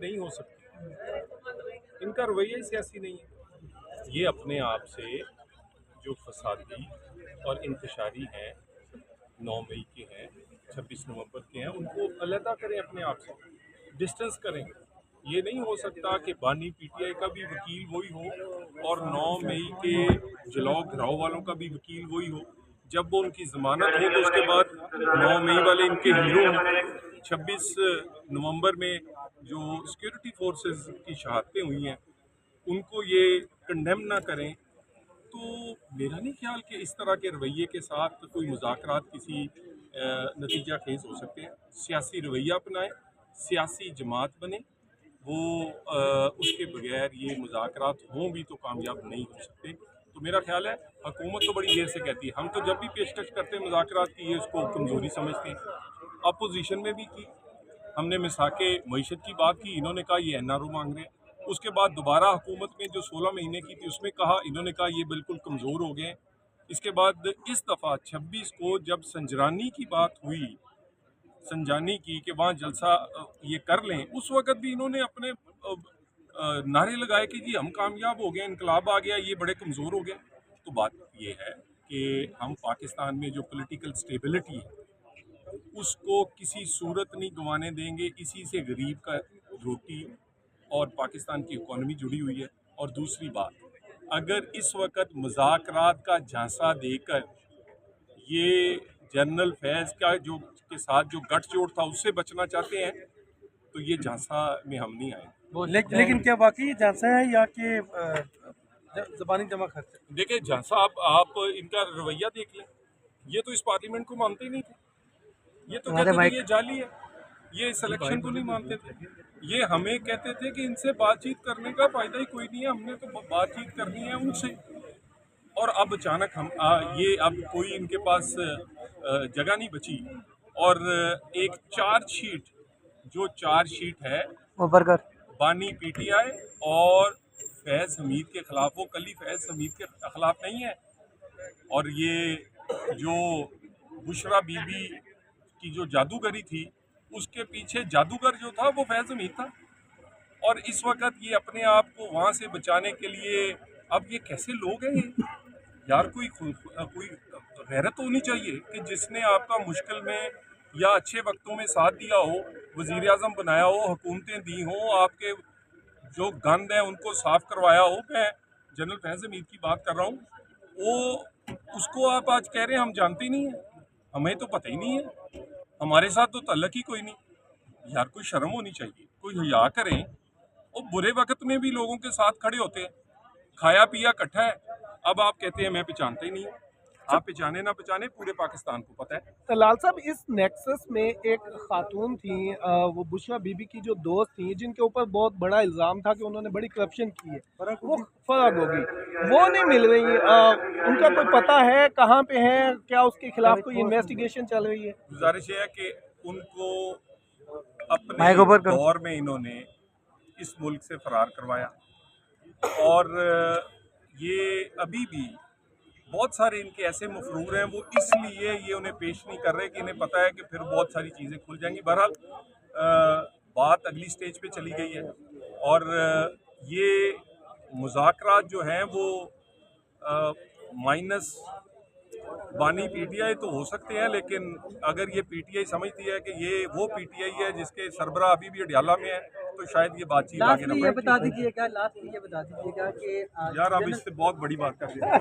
नहीं हो सकती। इनका रवैया ही सियासी नहीं है। ये अपने आप से जो फसादी और इंतशारी हैं, 9 मई के हैं, 26 नवंबर के हैं, उनको अलहदा करें, अपने आप से डिस्टेंस करें। ये नहीं हो सकता कि बानी पीटीआई का भी वकील वही हो और 9 मई के जलाओ घराव वालों का भी वकील वही हो। जब वो उनकी ज़मानत हो तो उसके बाद 9 मई वाले इनके हीरो हों। 26 नवंबर में जो सिक्योरिटी फोर्सेस की शहादतें हुई हैं उनको ये कंडेम ना करें। तो मेरा नहीं ख्याल कि इस तरह के रवैये के साथ कोई मुज़ाकरात किसी नतीजा खेज हो सकते हैं। सियासी रवैया अपनाएं, सियासी जमात बने, वो उसके बगैर ये मुज़ाकरात हों भी तो कामयाब नहीं हो सकते। तो मेरा ख्याल है हुकूमत तो बड़ी देर से कहती है, हम तो जब भी पेशकश करते हैं मुज़ाकरात की ये उसको कमज़ोरी समझते हैं। अपोजिशन में भी की, हमने मिसाके मईशत की बात की, इन्होंने कहा ये एनआरओ मांग रहे हैं। उसके बाद दोबारा हुकूमत में जो 16 महीने की थी उसमें कहा, इन्होंने कहा ये बिल्कुल कमज़ोर हो गए। इसके बाद इस दफ़ा 26 को जब संजरानी की बात हुई, संजानी की कि वहाँ जलसा ये कर लें, उस वक़्त भी इन्होंने अपने नारे लगाए कि जी हम कामयाब हो गए, इनकलाब आ गया, ये बड़े कमज़ोर हो गए। तो बात ये है कि हम पाकिस्तान में जो पॉलिटिकल स्टेबिलिटी है उसको किसी सूरत नहीं गंवाने देंगे। इसी से गरीब का रोटी और पाकिस्तान की इकॉनमी जुड़ी हुई है। और दूसरी बात, अगर इस वक्त मुज़ाकरात का झांसा देकर ये जनरल फैज़ का जो के साथ जो गठजोड़ था उससे बचना चाहते हैं तो ये झांसा में हम नहीं आए। लेकिन क्या वाकई झांसा है या कि ज़बानी जमा खर्च है? देखिए झांसा, आप इनका रवैया देख लें, ये तो इस पार्लियामेंट को मानते ही नहीं थे। ये तो कहते थे ये जाली है, ये सिलेक्शन को नहीं मानते थे। ये हमें कहते थे कि इनसे बातचीत करने का फ़ायदा ही कोई नहीं है, हमने तो बातचीत करनी है उनसे। और अब अचानक हम ये अब कोई इनके पास जगह नहीं बची। और एक चार्जशीट है बानी पीटीआई और फैज़ हमीद के खिलाफ, वो कल ही फैज़ हमीद के खिलाफ नहीं है। और ये जो बुशरा बीबी की जो जादूगरी थी उसके पीछे जादूगर जो था वो फैज़ हमीद था। और इस वक्त ये अपने आप को वहाँ से बचाने के लिए, अब ये कैसे लोग हैं ये? यार कोई गैरत तो होनी चाहिए कि जिसने आपका मुश्किल में या अच्छे वक्तों में साथ दिया हो, वज़ीर आज़म बनाया हो, हुकूमतें दी हों, आपके जो गंद है उनको साफ करवाया हो। मैं जनरल फैज़ हमीद की बात कर रहा हूँ, वो उसको आप आज कह रहे हैं हम जानते ही नहीं हैं, हमें तो पता ही नहीं है, हमारे साथ तो तल्लक ही कोई नहीं। यार कोई शर्म होनी चाहिए, कोई हया करें। और बुरे वक्त में भी लोगों के साथ खड़े होते हैं, खाया पिया इकट्ठा है। अब आप कहते हैं मैं पहचानता ही नहीं हूँ। आप पहचाने ना पहचाने, पूरे पाकिस्तान को पता है। तो लाल साहब, इस नेक्सस में एक खातून थी, वो बुशरा बीबी की जो दोस्त थी, जिनके ऊपर बहुत बड़ा इल्ज़ाम था कि उन्होंने बड़ी करप्शन की है, वो फराग हो गई, वो नहीं मिल रही। उनका कोई पता है कहाँ पे है? क्या उसके खिलाफ कोई इन्वेस्टिगेशन चल रही है? गुजारिश है कि उनको अपने दौर में इन्होंने इस मुल्क से फरार करवाया और ये अभी भी बहुत सारे इनके ऐसे मफरूर हैं, वो इसलिए ये उन्हें पेश नहीं कर रहे कि इन्हें पता है कि फिर बहुत सारी चीज़ें खुल जाएंगी। बहरहाल बात अगली स्टेज पे चली गई है और ये मुज़ाकरात जो हैं वो माइनस बानी पीटीआई तो हो सकते हैं, लेकिन अगर ये पीटीआई समझती है कि ये वो पीटीआई है जिसके सरबराह अभी भी अडियाला में है तो शायद ये बातचीत आगे न बढ़े। बता दीजिएगा कि यार अब इससे बहुत बड़ी बात कर रहे हैं।